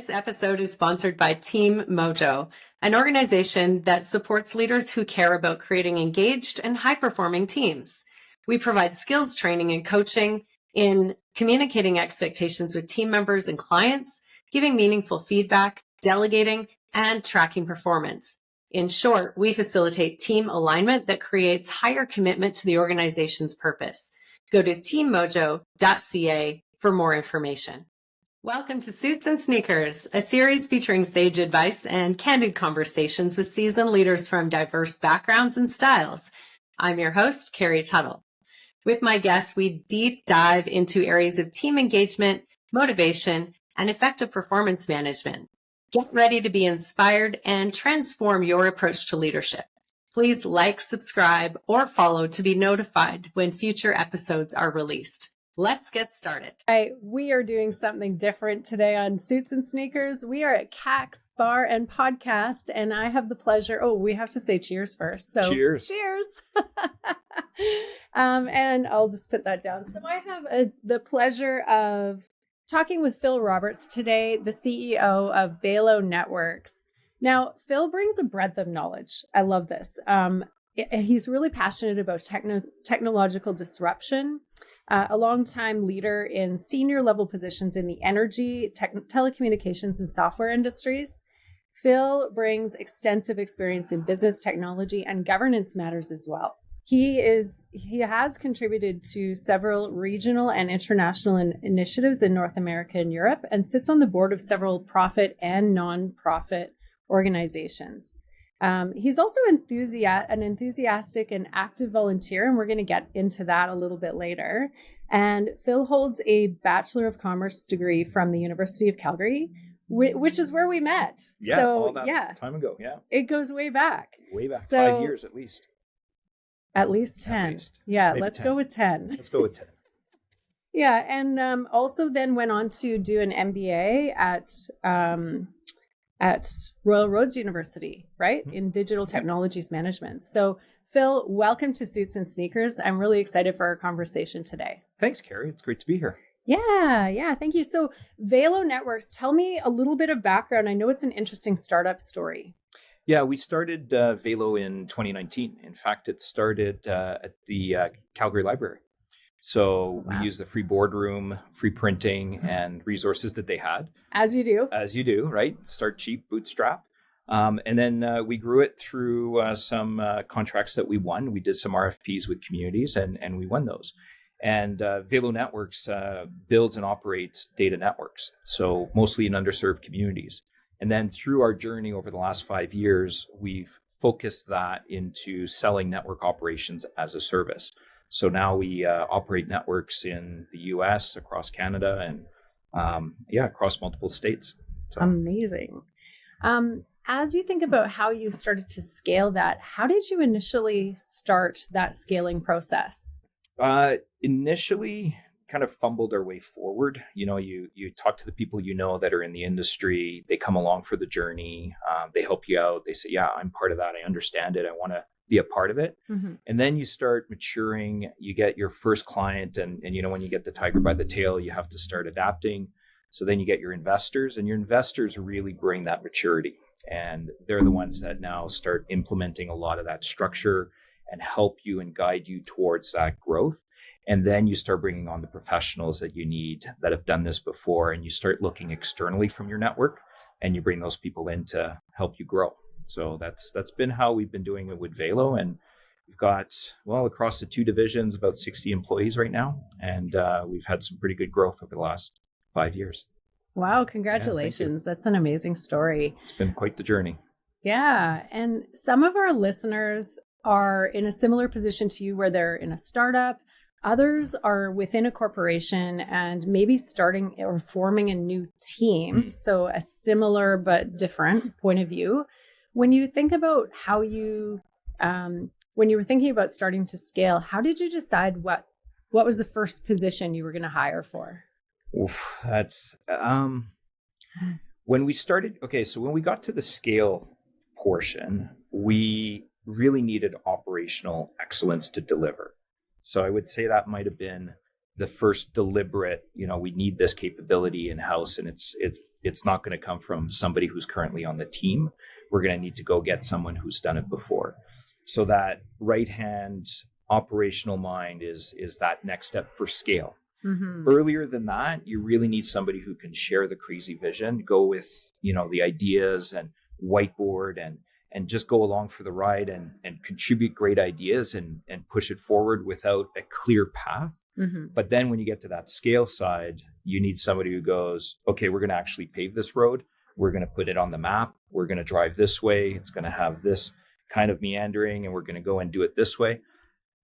This episode is sponsored by Team Mojo, an organization that supports leaders who care about creating engaged and high-performing teams. We provide skills training and coaching in communicating expectations with team members and clients, giving meaningful feedback, delegating, and tracking performance. In short, we facilitate team alignment that creates higher commitment to the organization's purpose. Go to teammojo.ca for more information. Welcome to Suits and Sneakers, a series featuring sage advice and candid conversations with seasoned leaders from diverse backgrounds and styles. I'm your host, Carrie Tuttle. With my guests, we deep dive into areas of team engagement, motivation, and effective performance management. Get ready to be inspired and transform your approach to leadership. Please like, subscribe, or follow to be notified when future episodes are released. Let's get started. We are doing something different today on Suits and Sneakers. We are at CAC's Bar and Podcast, and I have the pleasure. Oh, we have to say cheers first. So cheers. Cheers. And I'll just put that down. So I have the pleasure of talking with Phil Roberts today, the CEO of Valo Networks. Now, Phil brings a breadth of knowledge. I love this. He's really passionate about technological disruption, a longtime leader in senior level positions in the energy, telecommunications, and software industries. Phil brings extensive experience in business technology and governance matters as well. He has contributed to several regional and international initiatives in North America and Europe, and sits on the board of several profit and non-profit organizations. He's also an enthusiastic and active volunteer, and we're going to get into that a little bit later. And Phil holds a Bachelor of Commerce degree from the University of Calgary, which is where we met. Yeah, so, all that time ago, yeah. It goes way back. Way back, so, 5 years at least. At least 10. At least. Yeah, maybe let's 10. Go with 10. Let's go with 10. Yeah, and also then went on to do an MBA at Royal Roads University, right? In digital technologies management. So Phil, welcome to Suits and Sneakers. I'm really excited for our conversation today. Thanks, Carrie. It's great to be here. Yeah. Thank you. So Valo Networks, tell me a little bit of background. I know it's an interesting startup story. Yeah, we started Valo in 2019. In fact, it started at the Calgary Library. So we used the free boardroom, free printing, and resources that they had. As you do. As you do, right? Start cheap, bootstrap. And then we grew it through some contracts that we won. We did some RFPs with communities, and we won those. And Valo Networks builds and operates data networks, so mostly in underserved communities. And then through our journey over the last 5 years, we've focused that into selling network operations as a service. So now we operate networks in the US, across Canada, and across multiple states. So. Amazing. As you think about how you started to scale that, how did you initially start that scaling process? Initially, kind of fumbled our way forward. You know, you talk to the people you know that are in the industry. They come along for the journey. They help you out. They say, yeah, I'm part of that. I understand it. I want to be a part of it. Mm-hmm. And then you start maturing. You get your first client. And you know, when you get the tiger by the tail, you have to start adapting. So then you get your investors, and your investors really bring that maturity. And they're the ones that now start implementing a lot of that structure and help you and guide you towards that growth. And then you start bringing on the professionals that you need that have done this before, and you start looking externally from your network, and you bring those people in to help you grow. So that's been how we've been doing it with Valo, and we've got, across the two divisions, about 60 employees right now, and we've had some pretty good growth over the last 5 years. Wow, congratulations. That's an amazing story. It's been quite the journey. Yeah, and some of our listeners are in a similar position to you where they're in a startup. Others are within a corporation and maybe starting or forming a new team. So a similar but different point of view. When you think about how when you were thinking about starting to scale, how did you decide what was the first position you were going to hire for? Oof, that's when we started. Okay, so when we got to the scale portion, we really needed operational excellence to deliver. So I would say that might have been the first deliberate, we need this capability in-house, and it's it's not going to come from somebody who's currently on the team. We're going to need to go get someone who's done it before. So that right hand operational mind is that next step for scale. Mm-hmm. Earlier than that, you really need somebody who can share the crazy vision, go with, the ideas and whiteboard and just go along for the ride and contribute great ideas and push it forward without a clear path. Mm-hmm. But then when you get to that scale side, you need somebody who goes, okay, we're going to actually pave this road. We're going to put it on the map. We're going to drive this way. It's going to have this kind of meandering, and we're going to go and do it this way.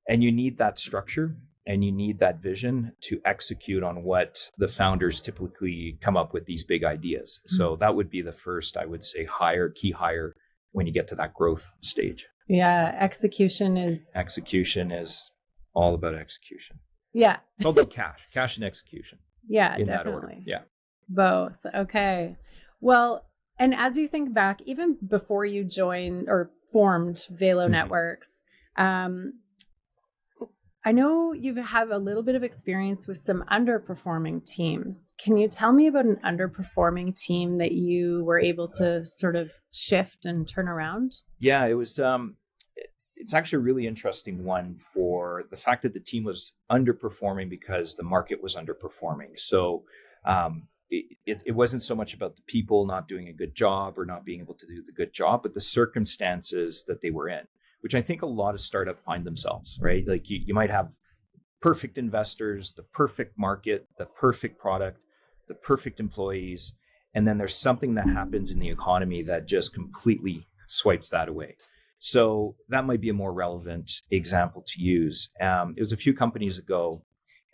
And you need that structure and you need that vision to execute on what the founders typically come up with, these big ideas. Mm-hmm. So that would be the first, I would say, key hire when you get to that growth stage. Yeah. Execution is all about execution. Yeah. It's all about cash and execution. Yeah, in definitely. that order. Yeah. Both. Okay. Well, and as you think back, even before you joined or formed Valo Mm-hmm. Networks, I know you have a little bit of experience with some underperforming teams. Can you tell me about an underperforming team that you were able to sort of shift and turn around? Yeah, it was. It's actually a really interesting one for the fact that the team was underperforming because the market was underperforming. So it wasn't so much about the people not doing a good job or not being able to do the good job, but the circumstances that they were in, which I think a lot of startups find themselves, right? Like you might have perfect investors, the perfect market, the perfect product, the perfect employees, and then there's something that happens in the economy that just completely swipes that away. So that might be a more relevant example to use. It was a few companies ago,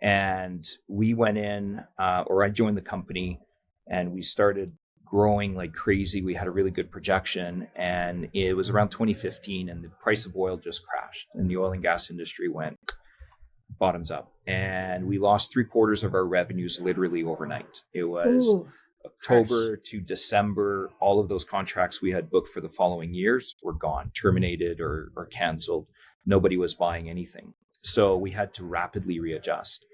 and we went in, or I joined the company, and we started growing like crazy. We had a really good projection, and it was around 2015, and the price of oil just crashed, and the oil and gas industry went bottoms up, and we lost 3/4 of our revenues literally overnight. It was October to December. All of those contracts we had booked for the following years were gone, terminated or canceled. Nobody was buying anything. So we had to rapidly readjust.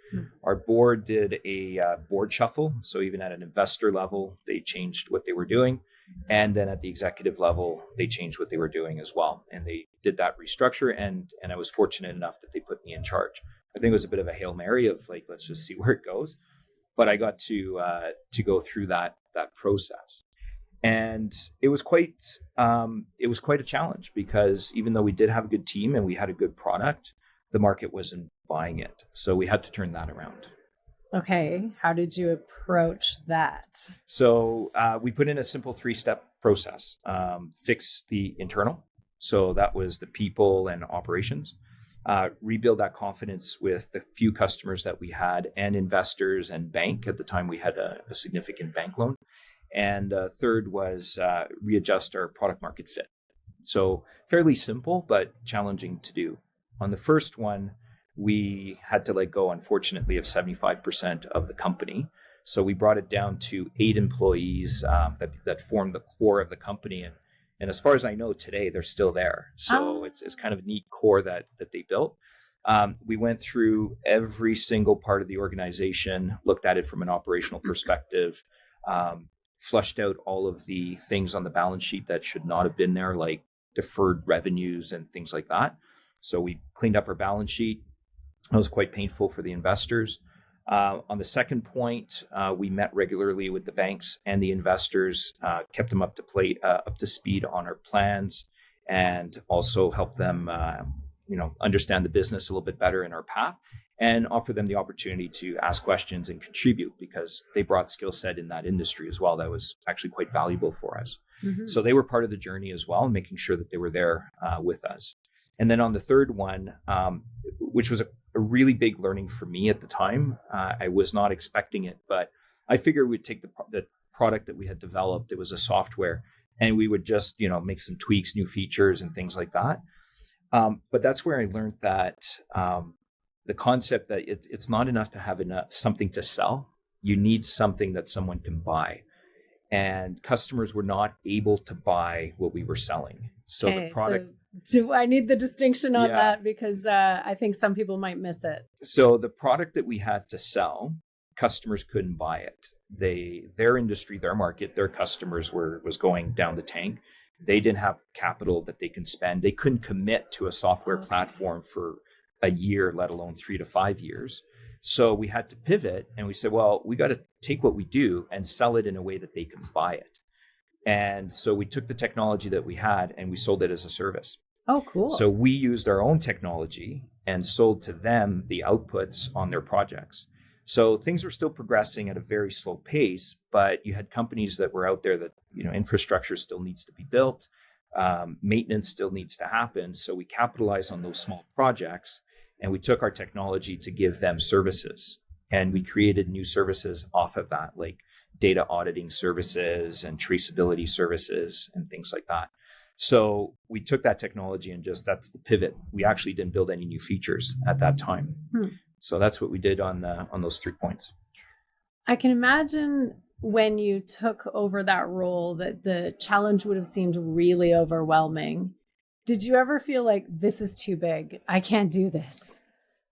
Our board did a board shuffle. So even at an investor level, they changed what they were doing. And then at the executive level, they changed what they were doing as well. And they did that restructure. And I was fortunate enough that they put me in charge. I think it was a bit of a Hail Mary of like, let's just see where it goes. But I got to go through that process. And it was quite a challenge, because even though we did have a good team and we had a good product, the market wasn't buying it. So we had to turn that around. Okay. How did you approach that? So we put in a simple 3-step process. Fix the internal. So that was the people and operations. Rebuild that confidence with the few customers that we had and investors and bank. At the time, we had a significant bank loan. And third was readjust our product market fit. So fairly simple, but challenging to do. On the first one, we had to let go, unfortunately, of 75% of the company. So we brought it down to 8 employees that formed the core of the company. And as far as I know today, they're still there. So it's kind of a neat core that they built. We went through every single part of the organization, looked at it from an operational perspective, flushed out all of the things on the balance sheet that should not have been there, like deferred revenues and things like that. So we cleaned up our balance sheet. It was quite painful for the investors. On the second point, we met regularly with the banks and the investors, kept them up to speed on our plans, and also helped them, understand the business a little bit better in our path, and offer them the opportunity to ask questions and contribute, because they brought skill set in that industry as well. That was actually quite valuable for us. Mm-hmm. So they were part of the journey as well, making sure that they were there with us. And then on the third one, which was a really big learning for me at the time, I was not expecting it, but I figured we'd take the product that we had developed. It was a software, and we would just, make some tweaks, new features and things like that. But that's where I learned that the concept that it's not enough to have something to sell. You need something that someone can buy. And customers were not able to buy what we were selling. So the product... So I need the distinction on that, because I think some people might miss it. So the product that we had to sell, customers couldn't buy it. their industry, their market, their customers was going down the tank. They didn't have capital that they can spend. They couldn't commit to a software platform for a year, let alone 3 to 5 years. So we had to pivot, and we said, well, we got to take what we do and sell it in a way that they can buy it. And so we took the technology that we had and we sold it as a service. Oh, cool. So we used our own technology and sold to them the outputs on their projects. So things were still progressing at a very slow pace, but you had companies that were out there that, infrastructure still needs to be built. Maintenance still needs to happen. So we capitalized on those small projects, and we took our technology to give them services. And we created new services off of that, like data auditing services and traceability services and things like that. So we took that technology and that's the pivot. We actually didn't build any new features at that time. So that's what we did on those 3 points. I can imagine when you took over that role that the challenge would have seemed really overwhelming. Did you ever feel like, this is too big, I can't do this?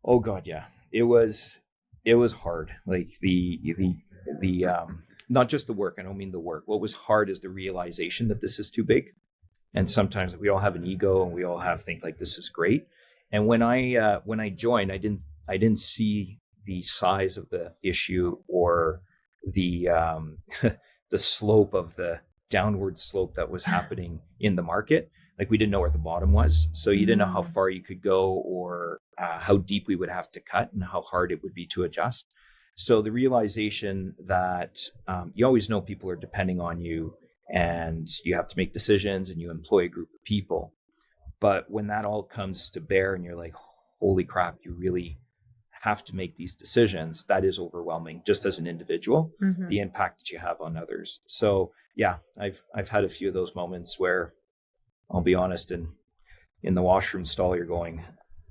Oh God, yeah. It was hard. Like the not just the work. I don't mean the work. What was hard is the realization that this is too big. And sometimes we all have an ego and we all think like, this is great. And when I joined, I didn't see the size of the issue or the the slope of the downward slope that was happening in the market. Like, we didn't know where the bottom was. So you didn't know how far you could go or how deep we would have to cut and how hard it would be to adjust. So the realization that you always know people are depending on you and you have to make decisions and you employ a group of people. But when that all comes to bear and you're like, holy crap, you really have to make these decisions, that is overwhelming just as an individual, the impact that you have on others. So yeah, I've had a few of those moments where, I'll be honest, in the washroom stall, you're going,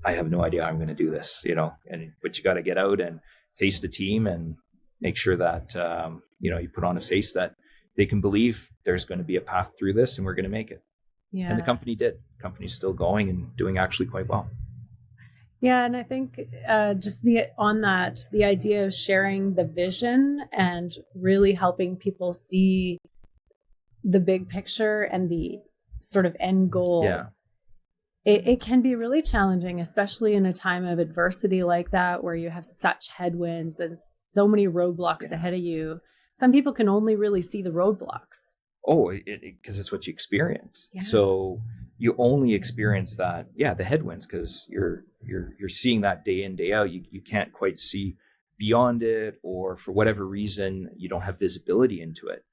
I have no idea how I'm going to do this, but you got to get out and face the team and make sure that, you put on a face that they can believe there's going to be a path through this and we're going to make it. Yeah. And the company did. The company's still going and doing actually quite well. Yeah. And I think the idea of sharing the vision and really helping people see the big picture and the sort of end goal. Yeah. It can be really challenging, especially in a time of adversity like that, where you have such headwinds and so many roadblocks ahead of you. Some people can only really see the roadblocks. Oh, because it's what you experience. Yeah. So you only experience that, the headwinds, because you're seeing that day in, day out. You can't quite see beyond it, or for whatever reason, you don't have visibility into it.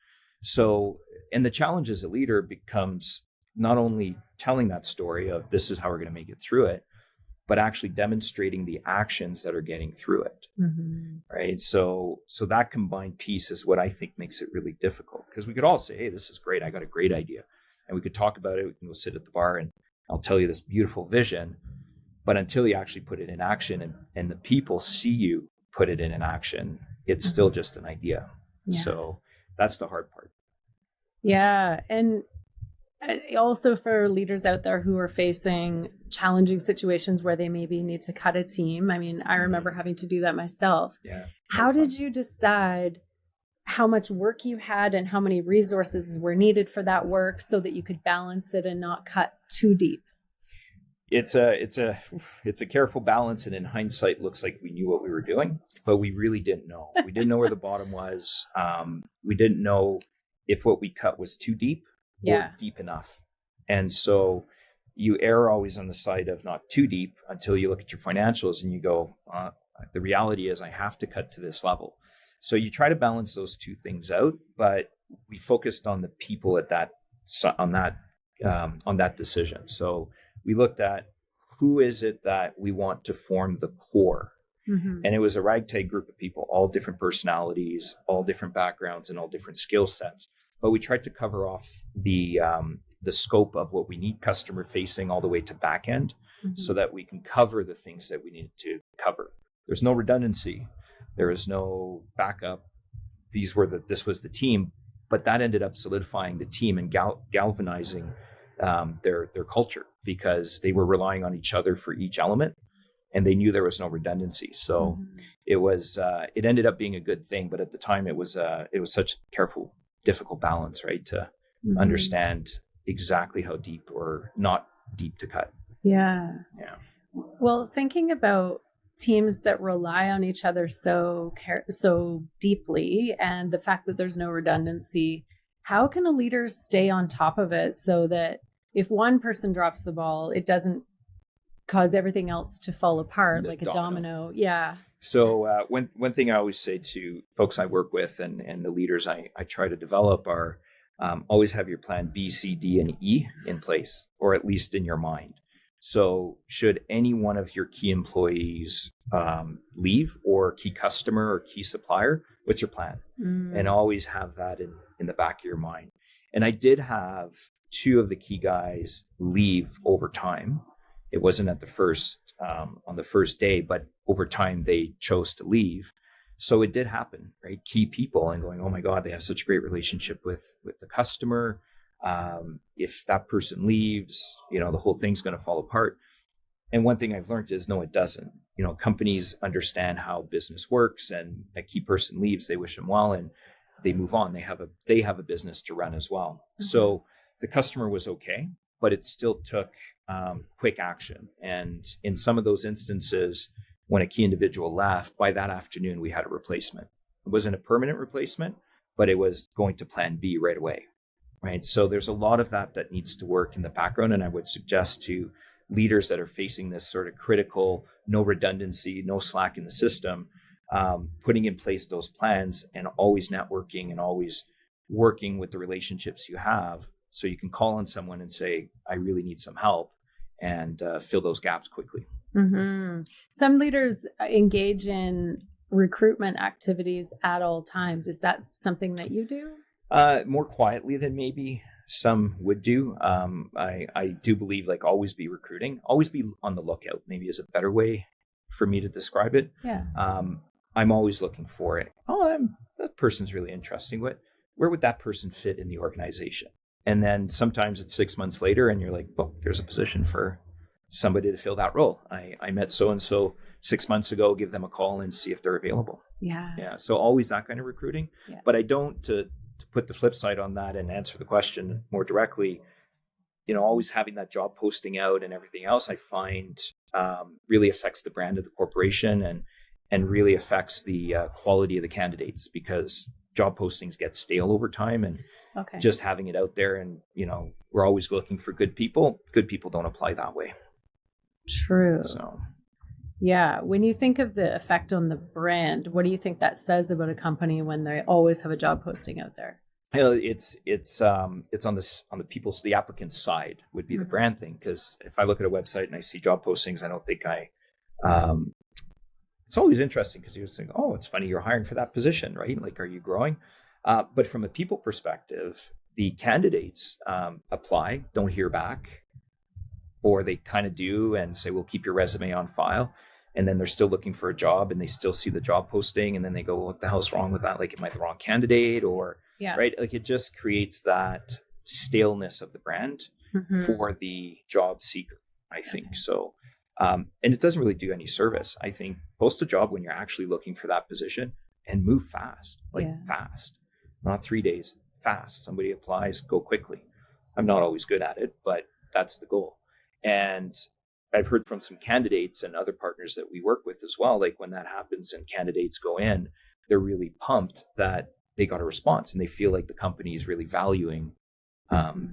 So, and the challenge as a leader becomes not only telling that story of this is how we're going to make it through it, but actually demonstrating the actions that are getting through it. Right. So that combined piece is what I think makes it really difficult, because we could all say, hey, this is great. I got a great idea. And we could talk about it. We can go sit at the bar and I'll tell you this beautiful vision. But until you actually put it in action and the people see you put it in an action, it's still just an idea. Yeah. So that's the hard part. Yeah. And also for leaders out there who are facing challenging situations where they maybe need to cut a team. I mean, I remember having to do that myself. Yeah. How did you decide how much work you had and how many resources were needed for that work so that you could balance it and not cut too deep? It's a careful balance. And in hindsight, looks like we knew what we were doing, but we really didn't know. We didn't know where the bottom was. We didn't know if what we cut was too deep. Or deep enough. And so you err always on the side of not too deep until you look at your financials and you go, the reality is I have to cut to this level. So you try to balance those two things out, but we focused on the people on that decision. So we looked at who is it that we want to form the core. And it was a ragtag group of people, all different personalities, all different backgrounds, and all different skill sets. But we tried to cover off the scope of what we need customer facing all the way to back end, so that we can cover the things that we need to cover. There's no redundancy. There is no backup. This was the team, but that ended up solidifying the team and galvanizing their culture, because they were relying on each other for each element. and they knew there was no redundancy. So it ended up being a good thing. But at the time it was such a careful, difficult balance, right? To understand exactly how deep or not deep to cut. Yeah. Yeah. Well, thinking about teams that rely on each other so deeply, and the fact that there's no redundancy, how can a leader stay on top of it so that if one person drops the ball, it doesn't cause everything else to fall apart like a domino? Yeah. So one thing I always say to folks I work with and the leaders I try to develop are always have your plan B, C, D, and E in place, or at least in your mind. So should any one of your key employees leave, or key customer or key supplier, what's your plan? And always have that in the back of your mind. And I did have 2 of the key guys leave over time. It wasn't at the first on the first day, but over time they chose to leave. So it did happen, right? Key people, and going, oh my God, they have such a great relationship with the customer. If that person leaves, the whole thing's going to fall apart. And one thing I've learned is, no, it doesn't. Companies understand how business works, and a key person leaves, they wish them well, and they move on. They have a business to run as well. So the customer was okay, but it still took quick action. And in some of those instances, when a key individual left, by that afternoon, we had a replacement. It wasn't a permanent replacement, but it was going to plan B right away. Right. So there's a lot of that needs to work in the background. And I would suggest to leaders that are facing this sort of critical, no redundancy, no slack in the system, putting in place those plans and always networking and always working with the relationships you have, so you can call on someone and say, I really need some help, and fill those gaps quickly. Some leaders engage in recruitment activities at all times. Is that something that you do? More quietly than maybe some would do. I do believe, like, always be recruiting, always be on the lookout, maybe is a better way for me to describe it. Yeah. I'm always looking for it. That person's really interesting. Where would that person fit in the organization? And then sometimes it's 6 months later and you're like, well, there's a position for somebody to fill that role. I met so-and-so 6 months ago, give them a call and see if they're available. Yeah. Yeah. So always that kind of recruiting. Yeah. But I don't, to put the flip side on that and answer the question more directly, always having that job posting out and everything else, I find really affects the brand of the corporation and really affects the quality of the candidates, because job postings get stale over time, and just having it out there, and we're always looking for good people. Good people don't apply that way. True. So yeah, when you think of the effect on the brand, what do you think that says about a company when they always have a job posting out there? It's on the people's, the applicant's side would be the brand thing. Because if I look at a website and I see job postings, I don't think it's always interesting, because you think, oh, it's funny, you're hiring for that position, right? Like, are you growing? But from a people perspective, the candidates apply, don't hear back, or they kind of do and say, we'll keep your resume on file. And then they're still looking for a job and they still see the job posting. And then they go, what the hell's wrong with that? Like, am I the wrong candidate? Or, right? Like, it just creates that staleness of the brand for the job seeker, I think. So, and it doesn't really do any service. I think post a job when you're actually looking for that position and move fast, fast, not 3 days, fast. Somebody applies, go quickly. I'm not always good at it, but that's the goal. And I've heard from some candidates and other partners that we work with as well, like, when that happens and candidates go in, they're really pumped that they got a response and they feel like the company is really valuing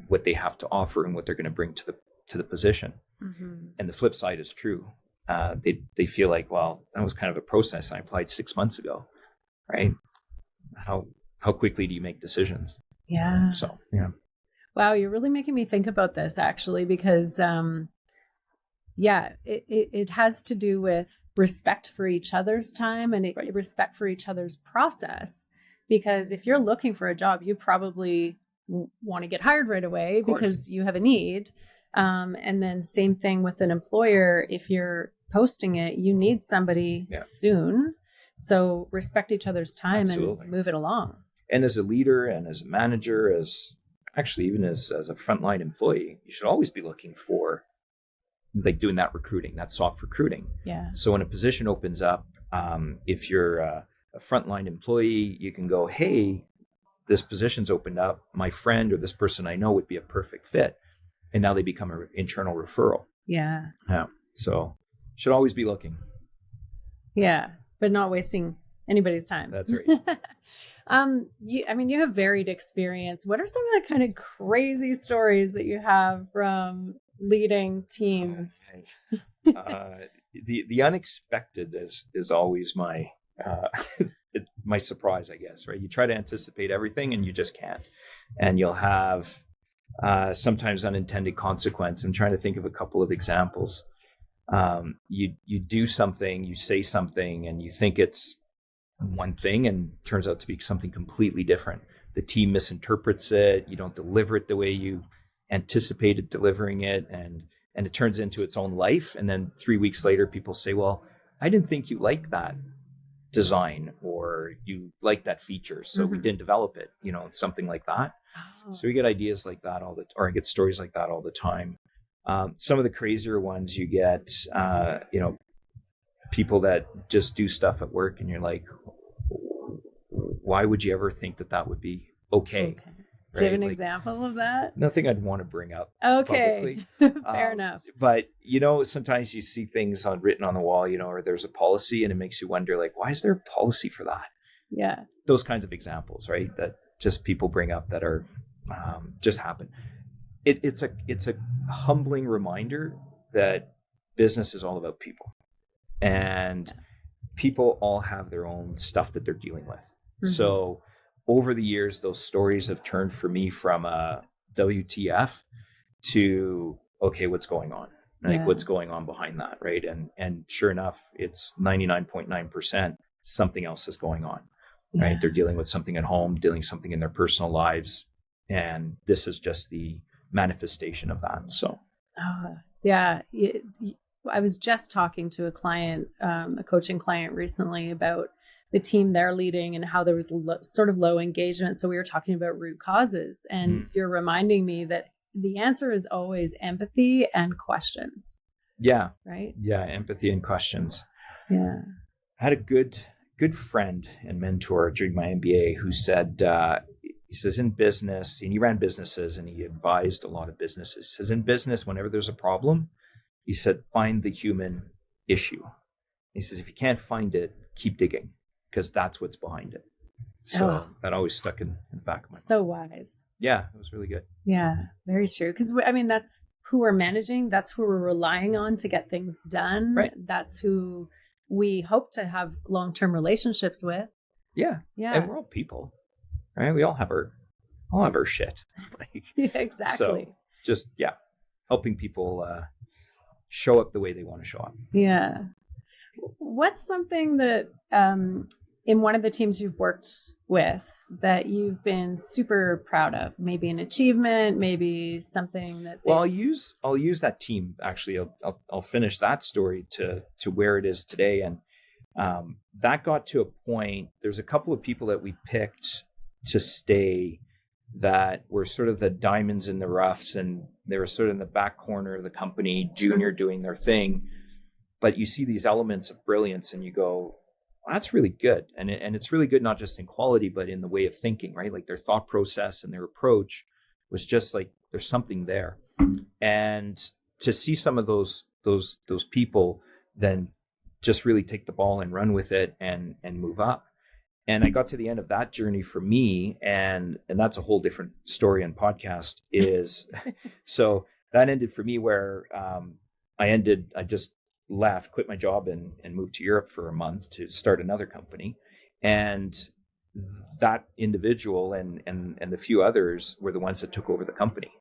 what they have to offer and what they're going to bring to the position. And the flip side is true. They feel like, well, that was kind of a process. I applied 6 months ago, right? How quickly do you make decisions? Yeah. So, yeah. Wow, you're really making me think about this, actually, because it has to do with respect for each other's time and respect for each other's process. Because if you're looking for a job, you probably want to get hired right away because you have a need. And then same thing with an employer. If you're posting it, you need somebody soon. So respect each other's time and move it along. And as a leader and as a manager, even as a frontline employee, you should always be looking for like doing that recruiting, that soft recruiting. Yeah. So when a position opens up, if you're a frontline employee, you can go, hey, this position's opened up. My friend or this person I know would be a perfect fit. And now they become an internal referral. Yeah. Yeah. So should always be looking. Yeah. But not wasting anybody's time. That's right. You have varied experience. What are some of the kind of crazy stories that you have from leading teams? The unexpected is always my my surprise, I guess, right? You try to anticipate everything and you just can't. And you'll have sometimes unintended consequence. I'm trying to think of a couple of examples. You do something, you say something, and you think it's one thing and it turns out to be something completely different. The team misinterprets it. You don't deliver it the way you anticipated delivering it, and it turns into its own life. And then 3 weeks later, people say, well, I didn't think you liked that design or you liked that feature, so we didn't develop it, something like that. Oh. So we get ideas like that or I get stories like that all the time. Some of the crazier ones you get, people that just do stuff at work and you're like, why would you ever think that would be okay? Right? Do you have an Like, example of that? Nothing I'd want to bring up Okay. publicly. Fair enough. But, sometimes you see things written on the wall, or there's a policy and it makes you wonder, like, why is there a policy for that? Yeah. Those kinds of examples, right? That just people bring up that are just happen. It's a humbling reminder that business is all about people. And people all have their own stuff that they're dealing with. Mm-hmm. So over the years, those stories have turned for me from WTF to, okay, what's going on? Like, what's going on behind that, right? And sure enough, it's 99.9% something else is going on, right? They're dealing with something at home, dealing something in their personal lives. And this is just the manifestation of that. So, I was just talking to a client, a coaching client recently about the team they're leading and how there was sort of low engagement. So we were talking about root causes, and you're reminding me that the answer is always empathy and questions. Yeah. Right? Yeah. Empathy and questions. Yeah. I had a good friend and mentor during my MBA who said, he says, in business, and he ran businesses and he advised a lot of businesses. He says, in business, whenever there's a problem, he said, find the human issue. He says, if you can't find it, keep digging, because that's what's behind it. So that always stuck in the back of my mind. So wise. Yeah, it was really good. Yeah, very true. Because, that's who we're managing. That's who we're relying on to get things done. Right. That's who we hope to have long-term relationships with. Yeah. Yeah. And we're all people, right? We all have our shit. Yeah, exactly. So just, helping people show up the way they want to show up. Yeah. What's something that in one of the teams you've worked with that you've been super proud of? Maybe an achievement, maybe something that. Well, I'll use that team. Actually, I'll finish that story to where it is today, and that got to a point. There's a couple of people that we picked to stay that were sort of the diamonds in the roughs, and they were sort of in the back corner of the company, junior, doing their thing. But you see these elements of brilliance and you go, well, that's really good. And it's really good, not just in quality, but in the way of thinking, right? Like their thought process and their approach was just like, there's something there. And to see some of those people then just really take the ball and run with it and move up. And I got to the end of that journey for me, and that's a whole different story and podcast is, so that ended for me where I just left, quit my job and moved to Europe for a month to start another company. And that individual and the few others were the ones that took over the company.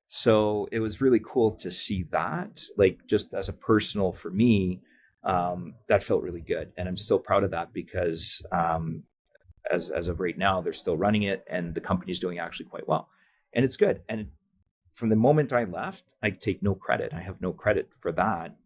So it was really cool to see that, like just as a personal for me, that felt really good. And I'm still proud of that because as of right now, they're still running it and the company's doing actually quite well. And it's good. And from the moment I left, I take no credit. I have no credit for that.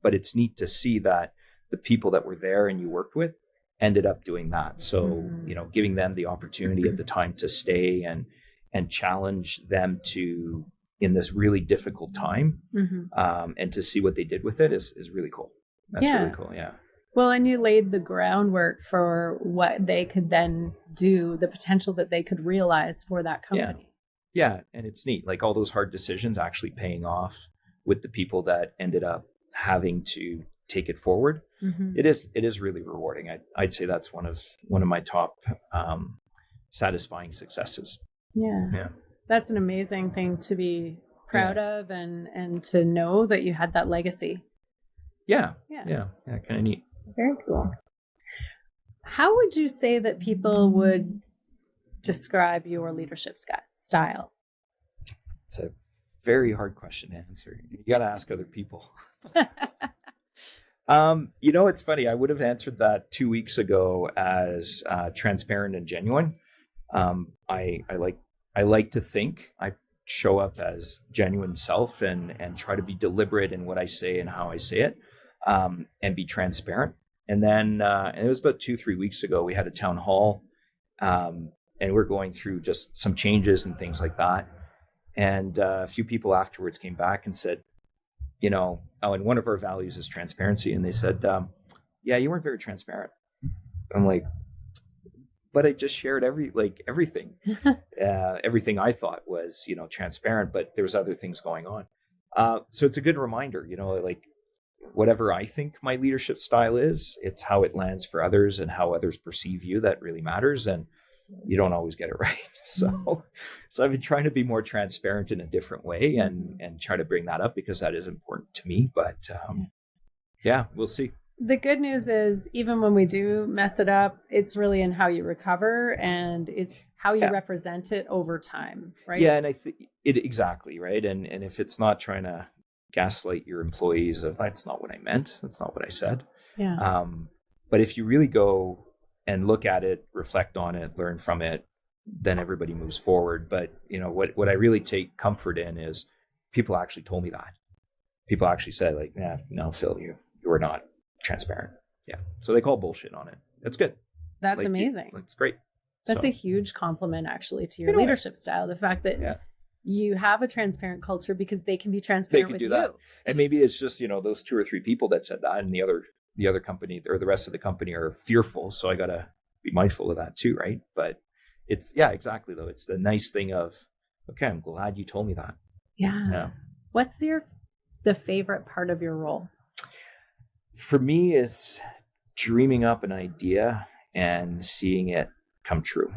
But it's neat to see that the people that were there and you worked with ended up doing that. So, giving them the opportunity at the time to stay and challenge them to in this really difficult time. And to see what they did with it is really cool. That's really cool. Yeah. Well, and you laid the groundwork for what they could then do, the potential that they could realize for that company. Yeah. And it's neat. Like all those hard decisions actually paying off with the people that ended up having to take it forward. It is really rewarding. I'd say that's one of my top satisfying succcess. Yeah. That's an amazing thing to be proud of and to know that you had that legacy. Yeah. Kind of neat. Very cool. How would you say that people would describe your leadership style? It's a very hard question to answer. You got to ask other people. It's funny. I would have answered that 2 weeks ago as transparent and genuine. I like to think I show up as genuine self and try to be deliberate in what I say and how I say it, and be transparent. And then and it was about 2-3 weeks ago, we had a town hall, and we're going through just some changes and things like that. And a few people afterwards came back and said, and one of our values is transparency. And they said, you weren't very transparent. I'm like, but I just shared everything. Everything I thought was, transparent, but there was other things going on. So it's a good reminder, whatever I think my leadership style is, it's how it lands for others and how others perceive you that really matters. And you don't always get it right. So I've been trying to be more transparent in a different way and try to bring that up because that is important to me. But we'll see. The good news is even when we do mess it up, it's really in how you recover and it's how you represent it over time, right? Yeah, and I think it exactly, right? And if it's not trying to gaslight your employees of that's not what I meant, that's not what I said. Yeah. But if you really go and look at it, reflect on it, learn from it, then everybody moves forward. But what I really take comfort in is people actually told me that. People actually said no, Phil, you were not transparent. Yeah. So they call bullshit on it. That's good. That's amazing. It's great. That's a huge compliment actually to your leadership style. The fact that you have a transparent culture because they can be transparent with you. That. And maybe it's just, those 2 or 3 people that said that and the other company or the rest of the company are fearful. So I got to be mindful of that too. Right. But it's, exactly though. It's the nice thing of, okay, I'm glad you told me that. Yeah. What's the favorite part of your role? For me, it's dreaming up an idea and seeing it come true.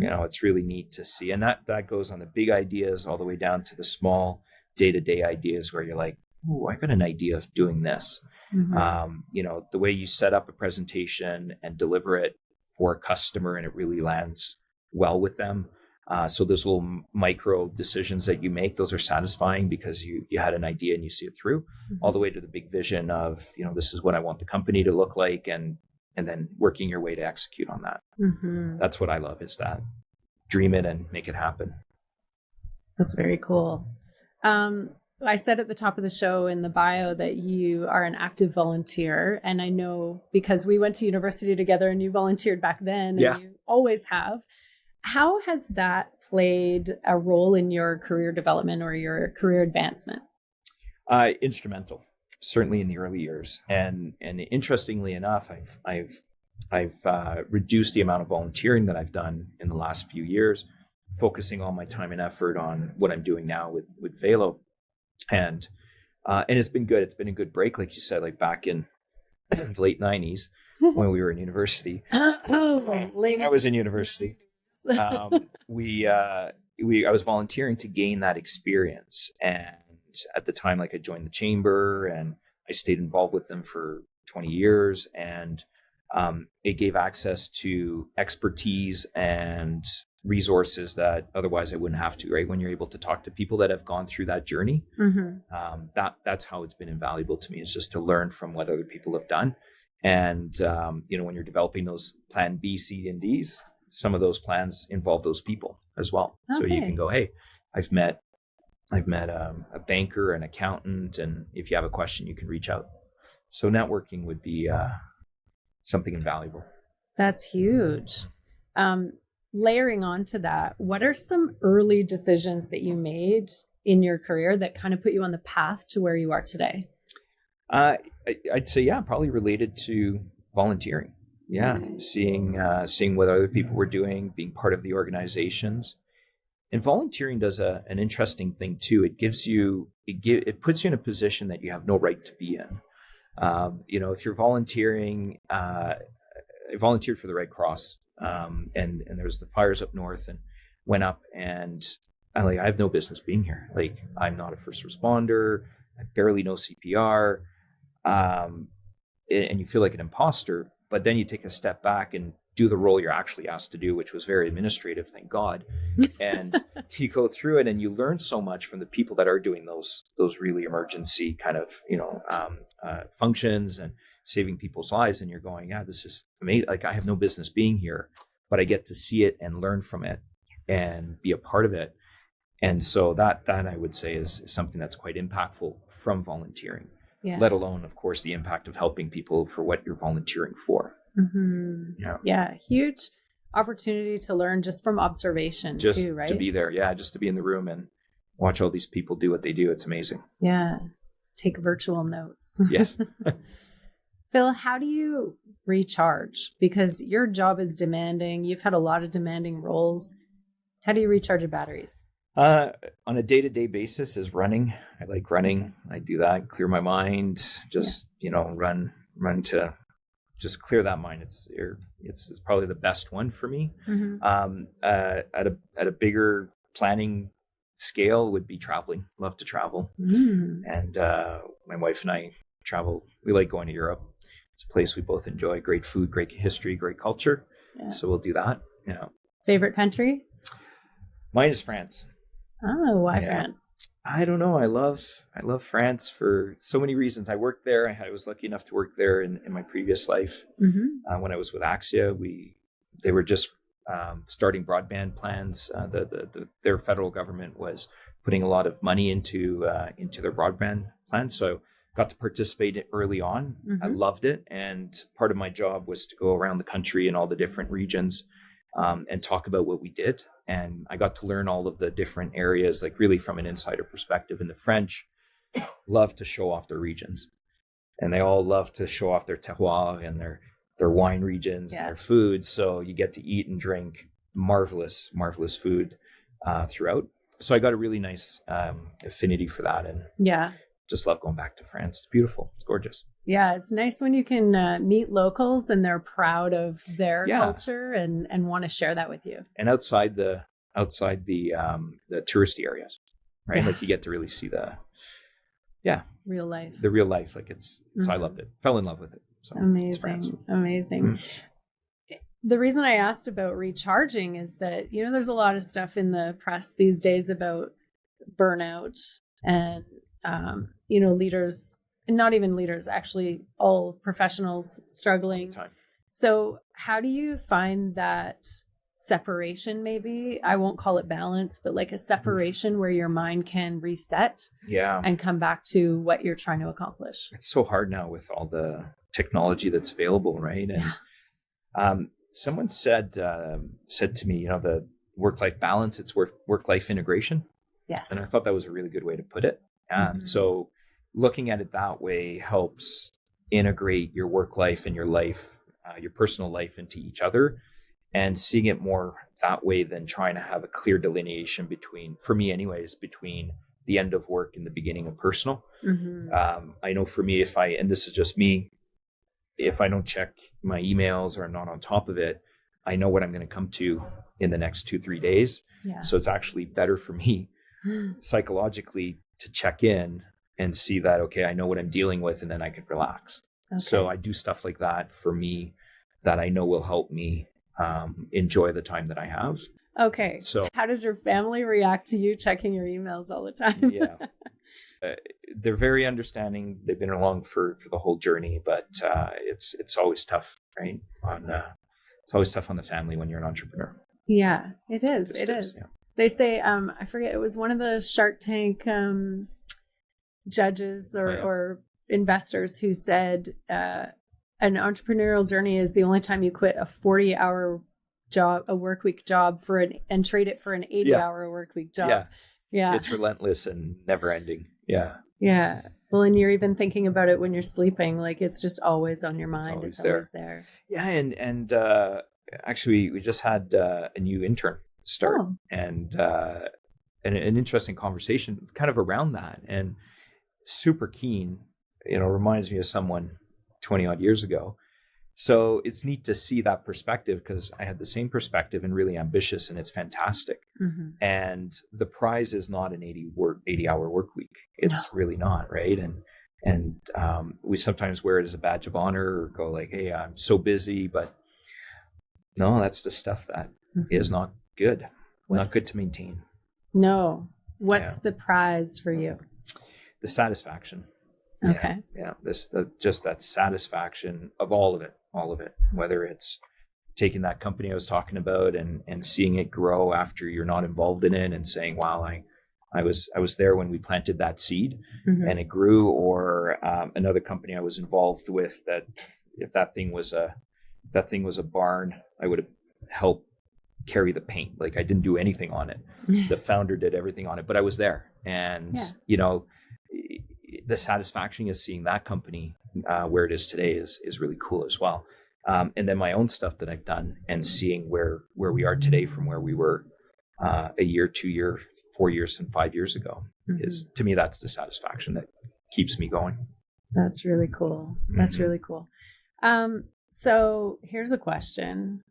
It's really neat to see. And that goes on the big ideas all the way down to the small day-to-day ideas where you're like, oh, I got an idea of doing this. The way you set up a presentation and deliver it for a customer and it really lands well with them. So those little micro decisions that you make, those are satisfying because you had an idea and you see it through all the way to the big vision of, this is what I want the company to look like and then working your way to execute on that. That's what I love is that dream it and make it happen. That's very cool. I said at the top of the show in the bio that you are an active volunteer. And I know because we went to university together and you volunteered back then and you always have. How has that played a role in your career development or your career advancement? Instrumental, certainly in the early years. And interestingly enough, I've reduced the amount of volunteering that I've done in the last few years, focusing all my time and effort on what I'm doing now with Valo. And it's been good. It's been a good break, like you said, like back in the late 90s when we were in university. I was in university. I was volunteering to gain that experience. And at the time, I joined the chamber and I stayed involved with them for 20 years. And it gave access to expertise and resources that otherwise I wouldn't have to, right? When you're able to talk to people that have gone through that journey, that's how it's been invaluable to me, is just to learn from what other people have done. And, when you're developing those plan B, C, and Ds, some of those plans involve those people as well. Okay. So you can go, hey, I've met a banker, an accountant, and if you have a question, you can reach out. So networking would be something invaluable. That's huge. Layering onto that, what are some early decisions that you made in your career that kind of put you on the path to where you are today? I'd say, yeah, probably related to volunteering. Yeah, seeing what other people were doing, being part of the organizations. And volunteering does an interesting thing too. It puts you in a position that you have no right to be in. If you're volunteering, I volunteered for the Red Cross, and there was the fires up north, and went up, and I have no business being here. Like, I'm not a first responder. I barely know CPR, and you feel like an imposter. But then you take a step back and do the role you're actually asked to do, which was very administrative, thank God. And you go through it and you learn so much from the people that are doing those really emergency kind of, functions and saving people's lives. And you're going, yeah, this is amazing. Like, I have no business being here, but I get to see it and learn from it and be a part of it. And so that I would say is something that's quite impactful from volunteering, let alone, of course, the impact of helping people for what you're volunteering for. Mm-hmm. Yeah. Huge opportunity to learn just from observation too, right? To be there. Yeah. Just to be in the room and watch all these people do what they do. It's amazing. Yeah. Take virtual notes. Yes. Phil, how do you recharge? Because your job is demanding. You've had a lot of demanding roles. How do you recharge your batteries? On a day-to-day basis is running. I like running. I do that, clear my mind, just, run to just clear that mind. It's probably the best one for me. Mm-hmm. At a bigger planning scale would be traveling. Love to travel. Mm. And my wife and I travel. We like going to Europe. It's a place we both enjoy. Great food, great history, great culture. Yeah. So we'll do that. Favorite country? Mine is France. Oh, why France? I don't know. I love France for so many reasons. I worked there. I was lucky enough to work there in my previous life. Mm-hmm. When I was with Axia, they were just starting broadband plans. Their federal government was putting a lot of money into their broadband plans. So got to participate early on. Mm-hmm. I loved it. And part of my job was to go around the country in all the different regions and talk about what we did. And I got to learn all of the different areas, like really from an insider perspective. And the French love to show off their regions, and they all love to show off their terroir and their wine regions and their food. So you get to eat and drink marvelous food throughout. So I got a really nice affinity for that, and just love going back to France. It's beautiful. It's gorgeous. Yeah, it's nice when you can meet locals and they're proud of their culture and want to share that with you. And outside the touristy areas, right? Yeah. Like, you get to really see the real life. Like, so I loved it. Fell in love with it. So amazing. Mm-hmm. The reason I asked about recharging is that, there's a lot of stuff in the press these days about burnout and, leaders. Not even leaders, actually, all professionals struggling. So how do you find that separation, maybe? I won't call it balance, but like a separation where your mind can reset and come back to what you're trying to accomplish? It's so hard now with all the technology that's available, right? And someone said to me, the work-life balance, it's work-life integration. Yes. And I thought that was a really good way to put it. So looking at it that way helps integrate your work life and your life, your personal life into each other, and seeing it more that way than trying to have a clear delineation between the end of work and the beginning of personal. Mm-hmm. I know for me, and this is just me, if I don't check my emails or I'm not on top of it, I know what I'm going to come to in the next 2-3 days. Yeah. So it's actually better for me psychologically to check in and see that, okay, I know what I'm dealing with, and then I can relax. Okay. So I do stuff like that for me that I know will help me enjoy the time that I have. Okay. So how does your family react to you checking your emails all the time? They're very understanding. They've been along for the whole journey, but it's always tough, right? It's always tough on the family when you're an entrepreneur. Yeah, it is. It is. Yeah. They say, I forget, it was one of the Shark Tank judges or investors who said an entrepreneurial journey is the only time you quit a 40-hour job, a work week job and trade it for an 80-hour work week job. Yeah. Yeah. It's relentless and never ending. Yeah. Yeah. Well, and you're even thinking about it when you're sleeping. Like it's just always on your mind. always It's always there. Yeah. And actually, we just had a new intern start, Oh. and an interesting conversation kind of around that, and super keen, reminds me of someone 20 odd years ago. So it's neat to see that perspective, because I had the same perspective and really ambitious, and it's fantastic. Mm-hmm. And the prize is not an 80-hour work week. It's really not, right? And we sometimes wear it as a badge of honor, or go like, hey, I'm so busy, but no, that's the stuff that is not good. Not good to maintain. No. What's the prize for you? The satisfaction. Okay. Yeah. Just that satisfaction of all of it, whether it's taking that company I was talking about and seeing it grow after you're not involved in it, and saying, wow, I was there when we planted that seed and it grew, or another company I was involved with, that if that thing was a barn, I would have helped carry the paint. Like, I didn't do anything on it. The founder did everything on it, but I was there. And, the satisfaction is seeing that company where it is today is really cool as well. And then my own stuff that I've done, and seeing where we are today from where we were a year, 2 year, 4 years, and 5 years ago, is, to me, that's the satisfaction that keeps me going. That's really cool. That's really cool. So here's a question.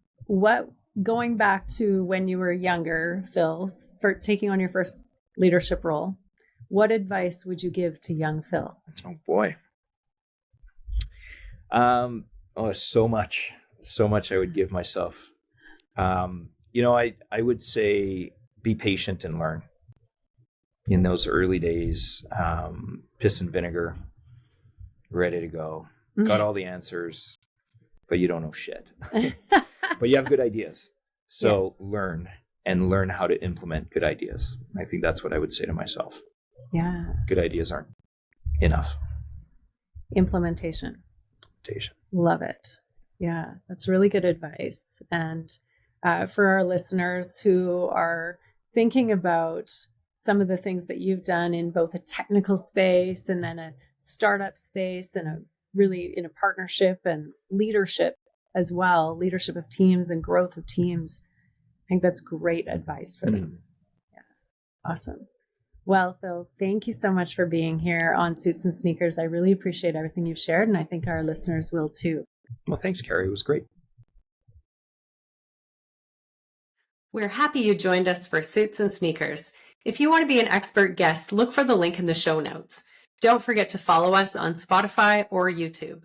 Going back to when you were younger, Phil, for taking on your first leadership role, what advice would you give to young Phil? Oh boy. So much I would give myself. I would say be patient and learn. In those early days, piss and vinegar, ready to go. Got all the answers, but you don't know shit. But you have good ideas. So learn how to implement good ideas. I think that's what I would say to myself. Yeah. Good ideas aren't enough. Implementation. Love it. Yeah, that's really good advice. And for our listeners who are thinking about some of the things that you've done in both a technical space and then a startup space, and in a partnership and leadership as well, leadership of teams and growth of teams, I think that's great advice for them. Yeah. Awesome. Well, Phil, thank you so much for being here on Suits and Sneakers. I really appreciate everything you've shared, and I think our listeners will too. Well, thanks, Carrie. It was great. We're happy you joined us for Suits and Sneakers. If you want to be an expert guest, look for the link in the show notes. Don't forget to follow us on Spotify or YouTube.